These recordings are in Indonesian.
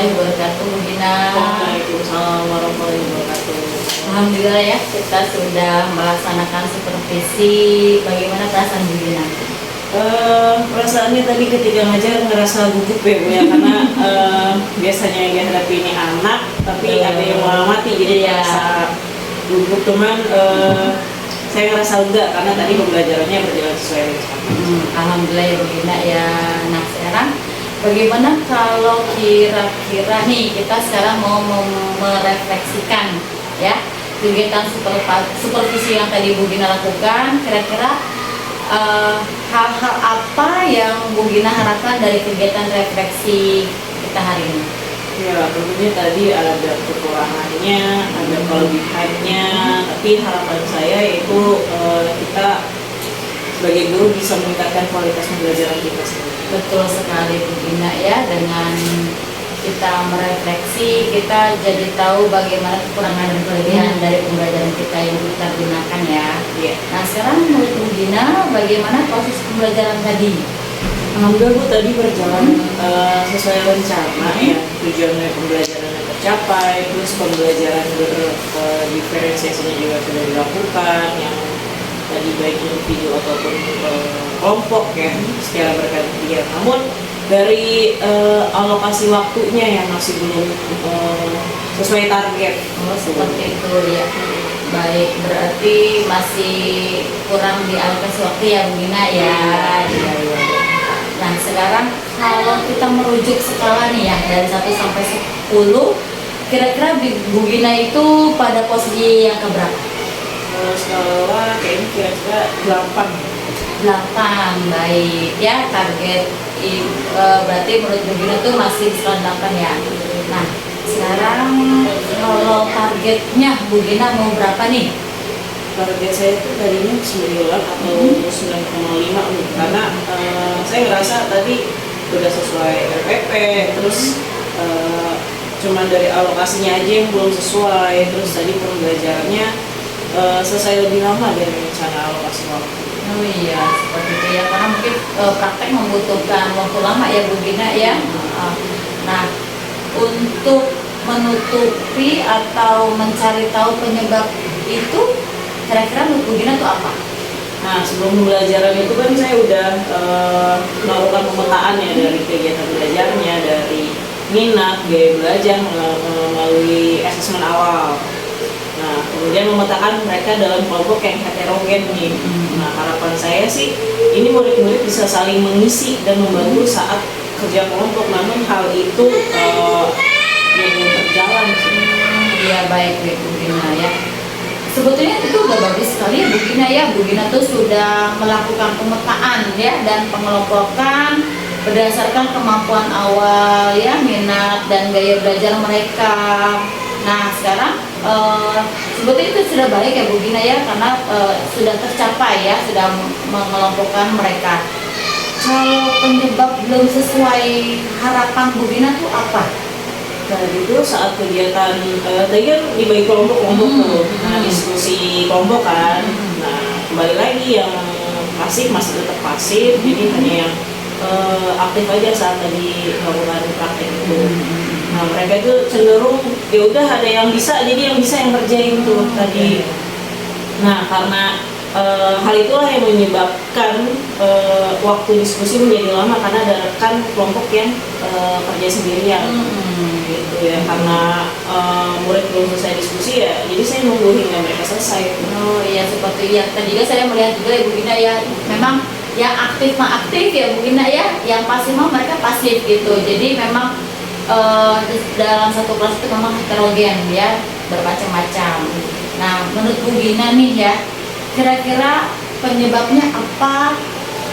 warahmatullahi wabarakatuh, Bu Gina. Waalaikumsalam warahmatullahi wabarakatuh. Alhamdulillah ya, kita sudah melaksanakan supervisi. Bagaimana perasaan Bu Gina? Perasaannya tadi ketika ngajar ngerasa gugup ya Bu ya, karena biasanya yang dihadapi ini anak, tapi ada yang mengamati jadi ngerasa gugup. Cuman saya ngerasa lega karena tadi pembelajarannya berjalan sesuai rencana. Alhamdulillah ya Bu Gina ya. Nah sekarang bagaimana kalau kira-kira nih kita sekarang mau merefleksikan ya kegiatan supervisi yang tadi Bu Gina lakukan, kira-kira hal-hal apa yang Bu Gina harapkan dari kegiatan refleksi kita hari ini? Ya tentunya tadi ada kekurangannya, ada kelebihannya, tapi harapan saya itu kita sebagai guru bisa meningkatkan kualitas pembelajaran kita sendiri. Betul sekali Bu Gina ya, dengan kita merefleksi, kita jadi tahu bagaimana kekurangan dan kelebihan dari pembelajaran kita yang kita gunakan ya. Nah sekarang menurut Bu Gina, bagaimana proses pembelajaran tadi? Alhamdulillah Bu, tadi berjalan sesuai rencana ya, tujuan dari pembelajaran yang tercapai, terus pembelajaran berdiferensiasinya juga sudah dilakukan, yang tadi baik individu ataupun kelompok ya, secara bergantian. Namun dari alokasi waktunya yang masih belum sesuai target. Seperti itu ya. Baik, berarti masih kurang dialokasi waktu ya Bu Gina ya. Nah sekarang kalau kita merujuk skala nih ya dari 1 sampai 10, kira-kira Bu Gina itu pada posisi yang keberapa? Skala kayaknya kira-kira 8. 8, baik ya, target berarti menurut Bu Gina tuh masih skala 8 ya. Nah sekarang kalau targetnya Bu Gina mau berapa nih? Target saya itu tadinya 9 atau 9,5 karena saya ngerasa tadi udah sesuai RPP, terus cuman dari alokasinya aja yang belum sesuai, terus tadi pembelajarannya selesai lebih lama dari rencana alokasi waktu. Oh iya, seperti itu ya, karena mungkin praktek membutuhkan waktu lama ya Bu Gina ya. Nah, untuk menutupi atau mencari tahu penyebab itu, kira-kira menurut Bu Gina itu apa? Nah, sebelum pembelajaran itu kan saya udah melakukan pemetaan ya dari kegiatan belajarnya, dari minat, gaya belajar melalui asesmen awal. Nah, kemudian memetakan mereka dalam kelompok yang heterogen nih. Nah, harapan saya sih ini murid-murid bisa saling mengisi dan membantu saat kerja kelompok. Namun hal itu belum berjalan sih. Iya baik Bu Gina ya. Sebetulnya itu udah bagus sekali ya Bu Gina ya. Bu Gina tuh sudah melakukan pemetaan ya dan pengelompokan berdasarkan kemampuan awal ya, minat dan gaya belajar mereka. Nah sekarang sebetulnya itu sudah baik ya Bu Gina ya, karena sudah tercapai ya, sudah mengelompokkan mereka. Kalau penyebab belum sesuai harapan Bu Gina tuh apa? Tadi itu saat kegiatan tadi kan dibagi kelompok-kelompok tuh, nah diskusi kelompok kan. Nah kembali lagi yang pasif masih tetap pasif, jadi hanya yang aktif aja saat tadi melakukan praktek itu. Nah mereka itu cenderung ya udah ada yang bisa, jadi yang bisa yang kerjain tuh tadi. Nah karena hal itulah yang menyebabkan waktu diskusi menjadi lama, karena ada rekan kelompok yang kerja sendirian gitu ya, karena murid belum selesai diskusi ya, jadi saya nunggu hingga mereka selesai. Oh iya, seperti ya tadi juga saya melihat juga ya Bu Gina ya, memang yang aktif mah aktif ya Bu Gina ya, yang pasif mah mereka pasif gitu. Jadi memang dalam satu kelas itu memang heterogen ya, bermacam-macam. Nah menurut Bu Gina nih ya, kira-kira penyebabnya apa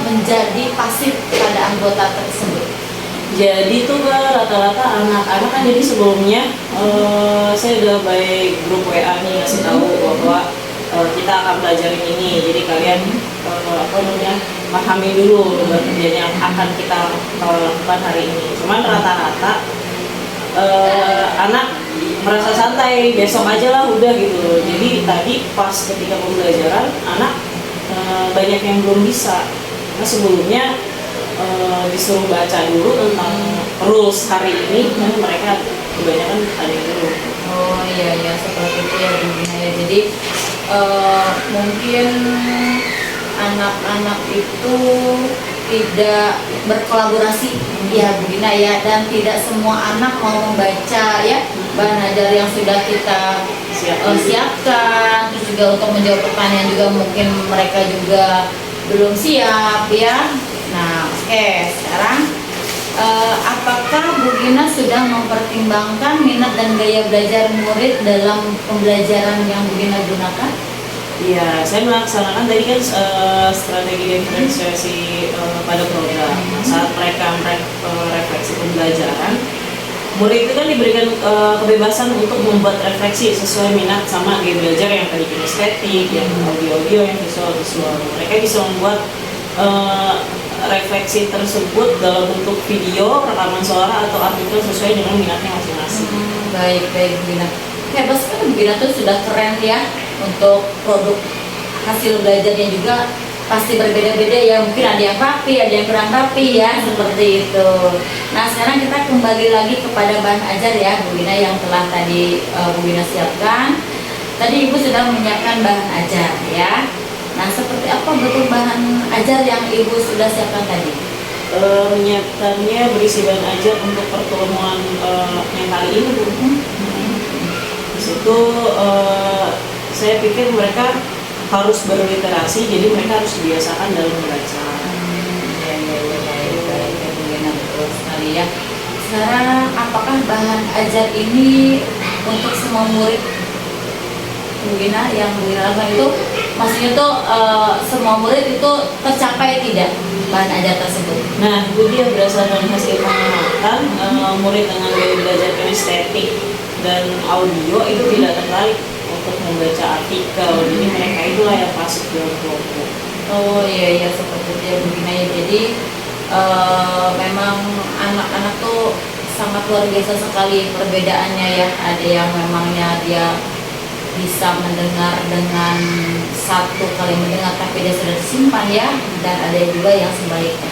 menjadi pasif pada anggota tersebut? Jadi tuh rata-rata anak-anak kan, jadi sebelumnya saya udah by grup WA nih ngasih tahu bahwa kita akan belajar ini, jadi kalian pahami dulu kerjaan yang akan kita lakukan hari ini. Cuman rata-rata anak merasa santai, besok aja lah udah gitu. Jadi tadi pas ketika pembelajaran anak banyak yang belum bisa. Nah sebelumnya disuruh baca dulu tentang rules hari ini, kan mereka kebanyakan ada yang dulu. Oh iya ya, seperti itu ya Bu Gina ya. Jadi mungkin anak-anak itu tidak berkolaborasi ya Bu Gina ya, dan tidak semua anak mau membaca ya bahan ajar yang sudah kita siapkan. Terus juga untuk menjawab pertanyaan juga mungkin mereka juga belum siap ya. Nah oke, sekarang apakah Bu Gina sudah mempertimbangkan minat dan gaya belajar murid dalam pembelajaran yang Bu Gina gunakan? Iya, saya melaksanakan tadi kan strategi diferensiasi pada program. Nah, saat mereka refleksi pembelajaran, murid itu kan diberikan kebebasan untuk membuat refleksi sesuai minat sama gaya belajar yang tadi kinestetik, yang audio-audio, yang visual-visual. Mereka bisa membuat refleksi tersebut dalam bentuk video, rekaman suara, atau artikel sesuai dengan minatnya masing-masing. Baik Bu Gina. Hebat sekali Bu Gina tuh, sudah keren ya. Untuk produk hasil belajarnya juga pasti berbeda-beda ya, mungkin ada yang rapi, ada yang kurang rapi ya, seperti itu. Nah sekarang kita kembali lagi kepada bahan ajar ya Bu Gina yang telah tadi Bu Gina siapkan. Tadi Ibu sudah menyiapkan bahan ajar ya. Nah seperti apa betul bahan ajar yang Ibu sudah siapkan tadi? Menyiapkannya berisi bahan ajar untuk pertemuan yang kali ini Bu. Di situ saya pikir mereka harus berliterasi, jadi mereka harus dibiasakan dalam membaca. Baik, betul sekali ya. Sekarang apakah bahan ajar ini untuk semua murid Bu Gina yang Bu Gina lakukan itu, maksudnya tuh semua murid itu tercapai tidak bahan ajar tersebut? Nah, itu dia berdasarkan hasil pengamatan, murid dengan gaya belajar kinestetik dan audio itu tidak tertarik untuk membaca artikel, jadi mereka itulah yang masuk dalam kelompok. Oh iya seperti itu ya Bu Gina ya. Jadi memang anak-anak tuh sangat luar biasa sekali perbedaannya ya. Ada yang memangnya dia bisa mendengar dengan satu kali mendengar tapi dia sudah simpan ya, dan ada juga yang sebaliknya.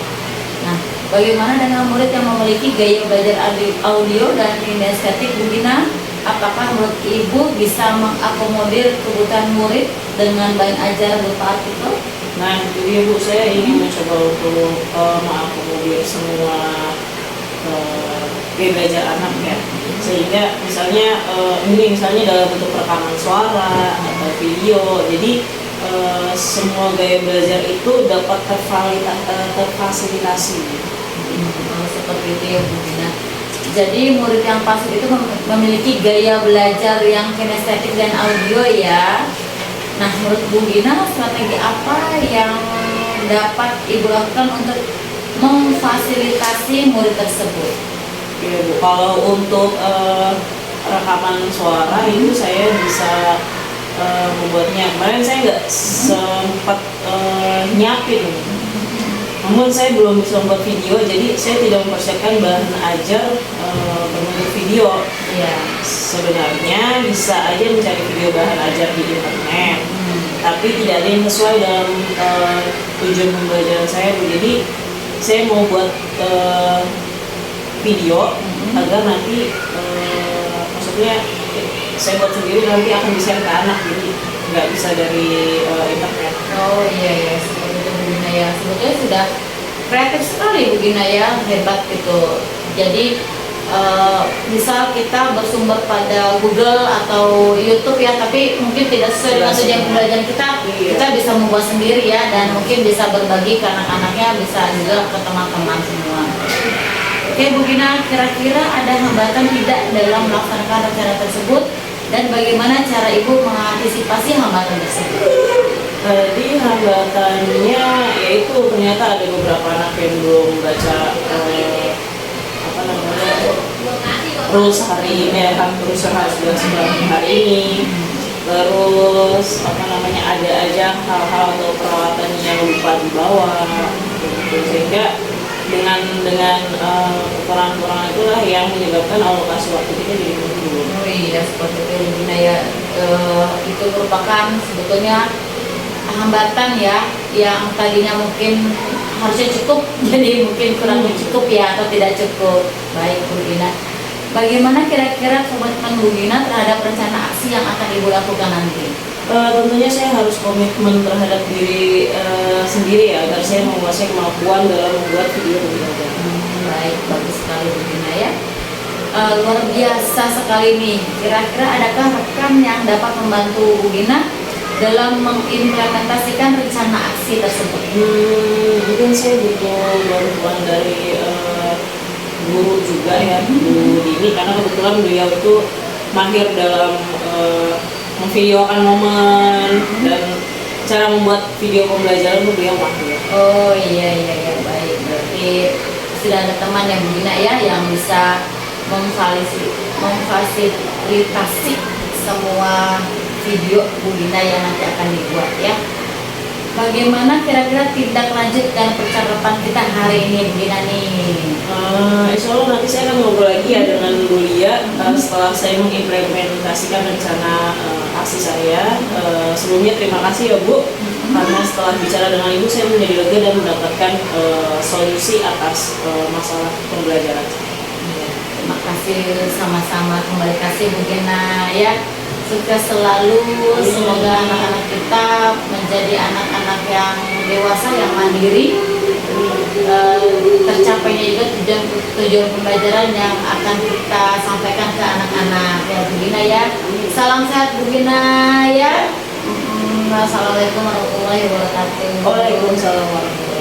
Nah, bagaimana dengan murid yang memiliki gaya belajar audio dan kinestetik Bu Gina? Apakah menurut Ibu bisa mengakomodir kebutuhan murid dengan bahan ajar berupa artikel? Nah, itu dia Bu, saya ingin mencoba untuk mengakomodir semua gaya belajar anak ya. Sehingga misalnya ini misalnya dalam bentuk rekaman suara atau video, jadi semua gaya belajar itu dapat terfasilitasi. Seperti itu ya Bu Gina. Jadi murid yang pasif itu memiliki gaya belajar yang kinestetik dan audio ya. Nah menurut Bu Gina, strategi apa yang dapat Ibu lakukan untuk memfasilitasi murid tersebut? Ya Bu, kalau untuk rekaman suara itu saya bisa membuatnya. Kemarin saya nggak sempat nyiapin, namun saya belum bisa membuat video, jadi saya tidak mempersiapkan bahan ajar berbentuk video. Ya. Sebenarnya bisa aja mencari video bahan ajar di internet, tapi tidak ada yang sesuai dalam tujuan pembelajaran saya. Jadi saya mau buat video agar nanti maksudnya saya buat sendiri, nanti akan bisa ke anak, jadi nggak bisa dari internet. Oh iya seperti itu Bu Gina ya. Sebetulnya sudah kreatif sekali Bu Gina ya, hebat gitu. Jadi misal kita bersumber pada Google atau YouTube ya, tapi mungkin tidak sesuai dengan tujuan pembelajaran kita, kita bisa membuat sendiri ya, dan mungkin bisa berbagi ke anak-anaknya, bisa juga ke teman-teman semua. Oke Bu Gina, kira-kira ada hambatan tidak dalam melaksanakan rencana tersebut, dan bagaimana cara Ibu mengantisipasi hambatan tersebut? Jadi hambatannya yaitu ternyata ada beberapa anak yang belum baca rules hari ini, rules yang harus dilaksanakan hari ini. Terus ada aja hal-hal atau peralatan yang lupa dibawa, gitu. Sehingga dengan kekurangan-kekurangan itulah yang menyebabkan alokasi waktu kita jadi mundur. Oh iya seperti itu Bu Gina ya. Itu merupakan sebetulnya hambatan ya, yang tadinya mungkin harusnya cukup jadi mungkin kurang cukup ya atau tidak cukup. Baik Bu Gina, bagaimana kira-kira komitmen Bu Gina terhadap rencana aksi yang akan Ibu lakukan nanti? Tentunya saya harus komitmen terhadap diri sendiri ya, agar saya menguasai kemampuan dalam membuat video pembelajaran. Baik, bagus sekali Bu Gina ya. Luar biasa sekali nih. Kira-kira adakah rekan yang dapat membantu Bu Gina dalam mengimplementasikan rencana aksi tersebut? Mungkin saya butuh bantuan dari guru juga ya, Bu Dini, karena kebetulan beliau itu mahir dalam memvideokan momen dan cara membuat video pembelajaran itu beliau mahir. Oh iya baik, berarti sudah ada teman yang Bu Gina ya yang bisa memfasilitasi semua video Bu Gina yang nanti akan dibuat ya. Bagaimana kira-kira tindak lanjut dan percakapan kita hari ini Bu Gina nih? Insya Allah nanti saya akan ngobrol lagi ya dengan Bu Lia setelah saya mengimplementasikan rencana aksi saya. Sebelumnya terima kasih ya Bu, karena setelah bicara dengan Ibu saya menjadi lega dan mendapatkan solusi atas masalah pembelajaran. Terima kasih, sama-sama, kembali kasih Bu Gina ya. Sukses selalu, semoga anak-anak kita menjadi anak-anak yang dewasa, yang mandiri, tercapainya juga tujuan pembelajaran yang akan kita sampaikan ke anak-anak ya Bu Gina ya. Salam sehat Bu Gina ya. Assalamualaikum warahmatullahi wabarakatuh. Waalaikumsalam warahmatullahi wabarakatuh.